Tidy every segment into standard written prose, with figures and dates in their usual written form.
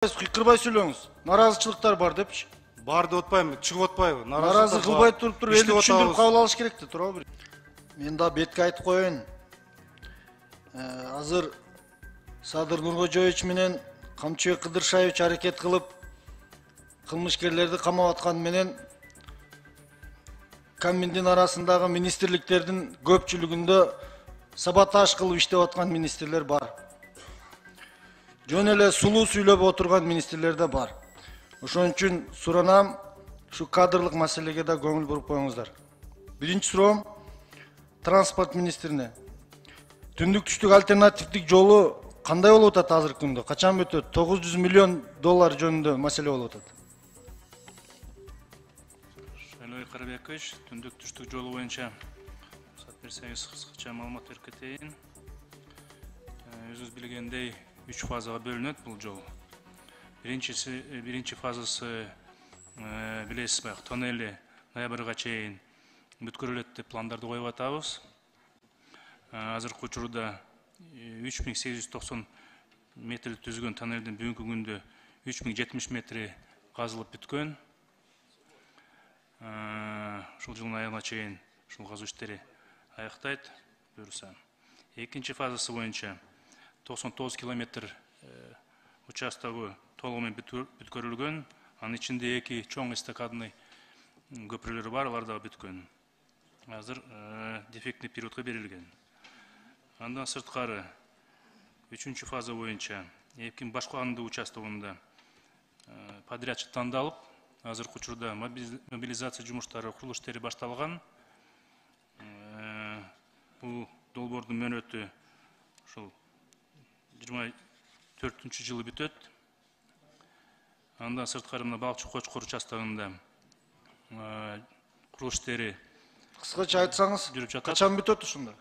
Кыйкырбай сүйлөңүз. Наразычылыктар бар депчи. Бар деп атпайм, чыгып атпайбы. Наразы кылбай туруп элди түшүндүрүп кабыл алыш керек да, туурабы? Мен да бетке айтып коеюн. Азыр Садыр Нуркожоевич менен Камчыбек Кыдыршаевич аракет кылып, кылмышкерлерди камап аткан менен Каминдин арасындагы министрликтердин көпчүлүгүндө саботаж кылып иштеп аткан министрлер бар. Жөн эле сулуу сүйлөп отурган министрлер да бар. Ошон үчүн суранам, ушу кадрлык маселеге да көңүл буруп коюңуздар. Биринчи суроом транспорт министрине. Түндүк түштүк альтернативдик жолу кандай болуп атат азыркы күндө? Качан бүтөт? 900 миллион доллар жөнүндө маселе болуп атат. Шайлой Карабекович, түндүк түштүк жолу боюнча рұқсат берсеңиз кыскача маалымат берип кетейин. Өзүңүз билгендей 3 фазага бөлүнөт бул жол. Биринчи фазасы билесиз баягы тоннели ноябрга чейин бүткөрүлөт деп пландарды коюп атабыз. Азыркы учурда 3890 метр түзгөн тоннелдин бүгүнкү күндө 3070 метри казылып бүткөн. Ушул жылдын аягына чейин ушул казуу иштери аяктайт буюрса. Экинчи фазасы боюнча 99 километр участогу толугу менен бүткөрүлгөн. Анын ичинде 2 чоң эстакадный көпүрөлөр бар, алар дагы бүткөн. Азыр дефектный периодко берилген. Андан сырткары 3-чү фаза боюнча Эпкин башкаландуу участогунда подрядчы тандалып, азыркы учурда мобилизация жумуштары, курулуш иштери башталган. Бул долбоордун мөөнөтү ушул 24-жылы бүтөт. Андан сырткары мына Балчы Кочкор участогунда курулуш иштери Кыскача айтсаңыз, качан бүтөт ушунда?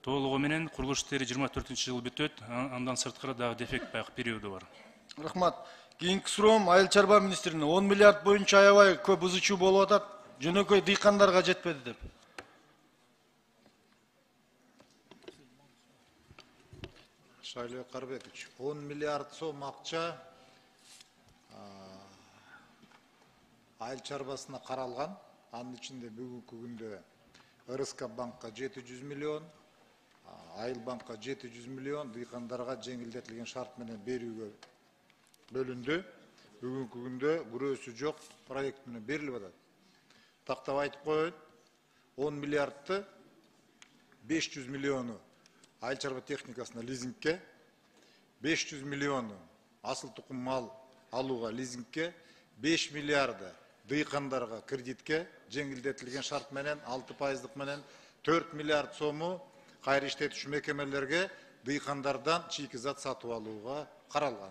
Толугу менен курулуш иштери 24-жылы бүтөт. Андан сырткары дагы дефект баягы периоду бар. Рахмат. Кийинки суроом Айыл чарба министрине 10 миллиард боюнча аябай көп ызы-чуу болуп атат. Жөнөкөй дыйкандарга жетпеди деп. Шайлой Карабекович, 10 миллиард сом акча айыл чарбасына каралган. Анын ичинде бүгүнкү күндө РСК банкка 700 миллион, Айыл банкка 700 миллион, дыйкандарга жеңилдетилген шарт менен берүүгө бөлүндү. Бүгүнкү күндө күрөөсү жок проект менен берилип атат. Тактап айтып коеюн, 10 миллиардты 500 миллиону айыл чарба техникасына лизингке, 500 миллиону асыл тукум мал алууга лизингке, 5 миллиарды дыйкандарга кредитке жеңилдетилген шарт менен 6% менен 4 миллиард сому кайра иштетүүчү мекемелерге дыйкандардан чийки-зат сатып алууга каралган.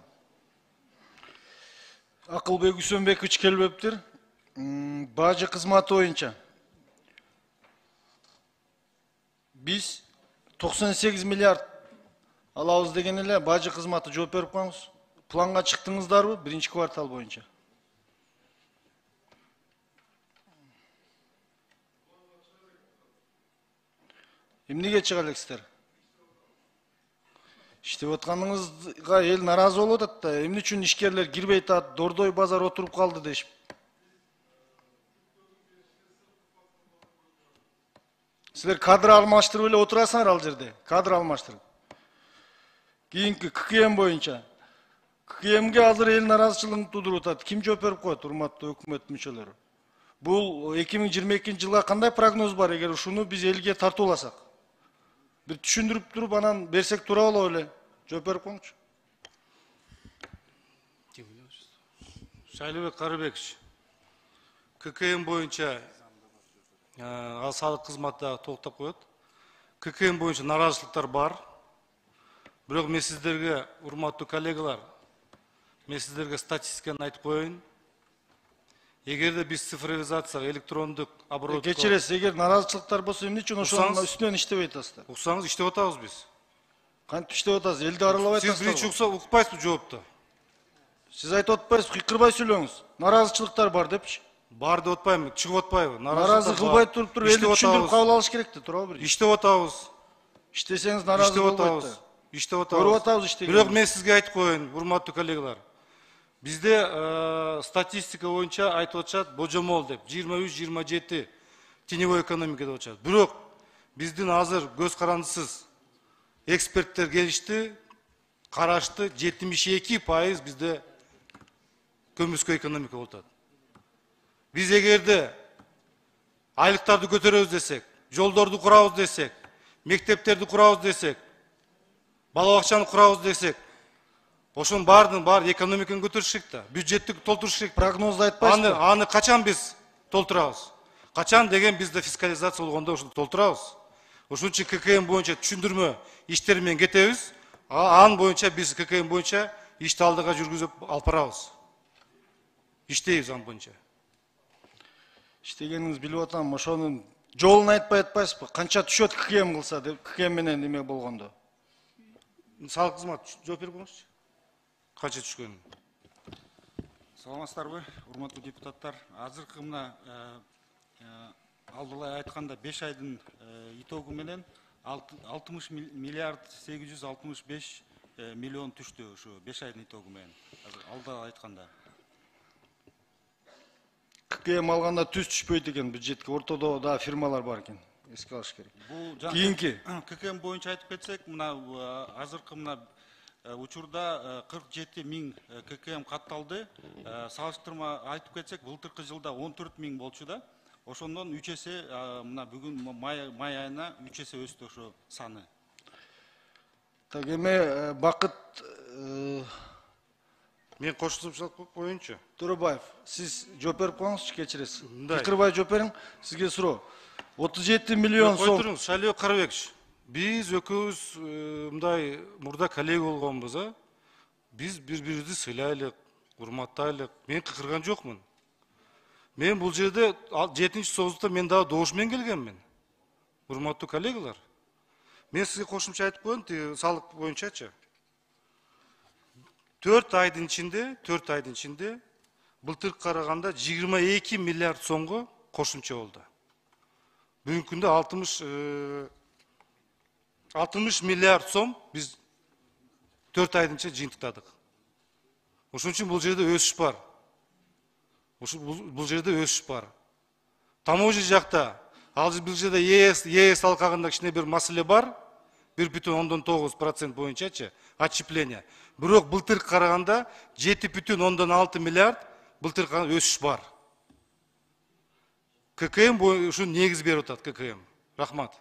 Акылбек Үсөнбекович келбептир. Бажы кызматы боюнча биз 98 миллиард алабыз деген эле бажы кызматы жооп берип коюңуз. Планга чыктыңыздарбы биринчи квартал боюнча? Эмнеге чыга элексиздер? Иштеп атканыңызга эл наразы болуп атат да, эмне үчүн ишкерлер кирбей атат, Дордой базар отуруп калды дешип. Силер кадр алмаштырып эле отурасыңар ал жерде, кадр алмаштырып. Кийинки ККМ боюнча. ККМге азыр эл наразычылыгын туудуруп атат. Ким жооп берип коет, урматтуу өкмөт мүчөлөрү? Бул 2022-жылга кандай прогноз бар, эгер ушуну биз элге тартууласак? Бир түшүндүрүп туруп анан берсек туура болот эле. Жооп берип коюңчу. Шайлой Карабекович, ККМ боюнча саадат кызматы толуктап коет. ККМ боюнча наразычылыктар бар. Бирок мен сиздерге, урматтуу коллегалар, мен сиздерге статистиканы айтып коеюн. Эгерде биз цифровизация, электрондук оборот... Кечиресиз, эгер наразычылыктар болсо эмне үчүн ошонун үстүнөн иштебей атасыздар? Уксаңыз, иштеп атабыз биз. Кантип иштеп атасыз? Элди аралабай атасыздар. Сиз биринчи укпайсызбы жоопто? Сиз айтып атпайсыз, кыйкырбай сүйлөңүз. Наразычылыктар бар депчи. Бар деп атпайм, чыгып атпайбы. Наразы кылбай туруп элди түшүндүрүп кабыл алыш керек да, туурабы? Иштеп атабыз. Иштесеңиз наразы болбойт да. иштеп Көрүп атабыз. атабыз иштегенин. Бирок мен сизге айтып коеюн, урматтуу коллегалар. Бизде статистика боюнча айтып атышат божомол деп 23-27 теневой экономика деп атышат. Бирок биздин азыр көз карандысыз эксперттер келишти, карашты 72% бизде көмүскө экономика болуп атат. Биз эгерде айлыктарды көтөрөбүз десек, жолдорду курабыз десек, мектептерди курабыз десек, бала бакчаны курабыз десек, ошонун баардыгын экономиканы көтөрүш керек да, бюджетти толтуруш керек. Прогнозду айтпайсызбы? Аны качан биз толтурабыз? Качан деген бизде фискализация болгондо ошону толтурабыз. Ошон үчүн ККМ боюнча түшүндүрмө иштери менен кетебиз. Анын боюнча биз ККМ боюнча ишти алдыга жүргүзүп алып барабыз. Иштейбиз анын боюнча. Иштегениңизди билип атам, ошонун жолун айтпайсызбы? Канча түшөт ККМ кылса деп, ККМ менен неме болгондо. Салык кызмат жооп берип коюңузчу. Канча түшкөнүн? Саламатсыздарбы, урматтуу депутаттар. Азыркы мына алдылай айтканда 5 айдын итогу менен 60 миллиард 865 миллион түштү ушу 5 айдын итогу менен. Алдылай айтканда. ККМ алганда түз түшпөйт экен бюджетке, ортодо да фирмалар бар экен. Эске алыш керек. Бул Кийинки ККМ боюнча айтып кетсек, мына азыркы мына учурда 47 миң ККМ катталды. Салыштырма айтып кетсек, былтыркы жылда 14 миң болчу да. Ошондон 3 эсе мына бүгүн май айына 3 эсе өстү ошо саны. так эме Бакыт Мен кошумча коеюнчу. Төрөбаев, сиз жооп берип коюңузчу, кечиресиз. Мындай. Кырбай жооп бериң, сизге суроо. 37 миллион сом. Койдуруңуз, Шайлоо Карабекович. Биз экөөбүз мындай мурда коллега болгонбуз, а? Биз бири-бирибизди сыйлайлык, урматтайлык. Мен кыкырган жокмун. Мен бул жерде 7-союзда мен дагы добуш менен келгенмин. Урматтуу коллегалар. Мен сизге кошумча айтып коеюн, салык боюнчачы. 4 айдын ичинде былтыркы караганда 22 миллиард сомго кошумча болду. Бүгүнкү күндө 60 миллиард сом биз 4 айдын ичинде жыйынтыктадык. Ошон үчүн бул жерде өсүш бар. Бул жерде өсүш бар. Таможня жакта, ал бул жерде ЕС алкагында кичине бир маселе бар. 1,9% боюнчачы отчепление. Бирок былтыркы караганда 7,6 миллиард былтыркы өсүш бар. ККМ ушун негиз берип атат ККМ. Рахмат.